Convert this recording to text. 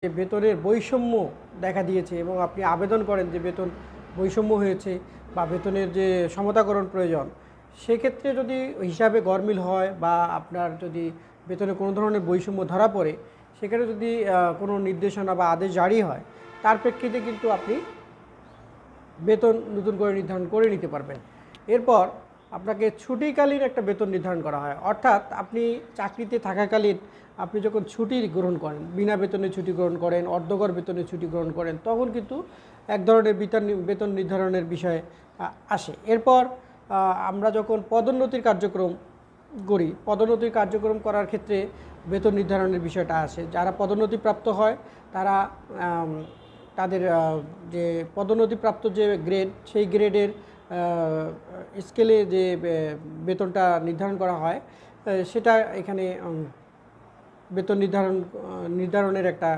যে বেতনের বৈষম্য দেখা দিয়েছে এবং আপনি আবেদন করেন যে বেতন বৈষম্য হয়েছে বা বেতনের যে সমতাকরণ প্রয়োজন, সেক্ষেত্রে যদি হিসাবে গরমিল হয় বা আপনার যদি বেতনে কোনো ধরনের বৈষম্য ধরা পড়ে, সেখানে যদি কোনো নির্দেশনা বা আদেশ জারি হয়, তার প্রেক্ষিতে কিন্তু আপনি বেতন নতুন করে নির্ধারণ করে নিতে পারবেন। এরপর আপনাকে ছুটিকালীন একটা বেতন নির্ধারণ করা হয়, অর্থাৎ আপনি চাকরিতে থাকাকালীন আপনি যখন ছুটি গ্রহণ করেন, বিনা বেতনে ছুটি গ্রহণ করেন, অর্ধগড় বেতনে ছুটি গ্রহণ করেন, তখন কিন্তু এক ধরনের বেতন নির্ধারণের বিষয় আসে। এরপর আমরা যখন পদোন্নতির কার্যক্রম করি, পদোন্নতির কার্যক্রম করার ক্ষেত্রে বেতন নির্ধারণের বিষয়টা আসে। যারা পদোন্নতিপ্রাপ্ত হয় তারা তাদের যে পদোন্নতিপ্রাপ্ত যে গ্রেড, সেই গ্রেডের স্কেলে যে বেতনটা নির্ধারণ করা হয়, সেটা এখানে বেতন নির্ধারণের একটা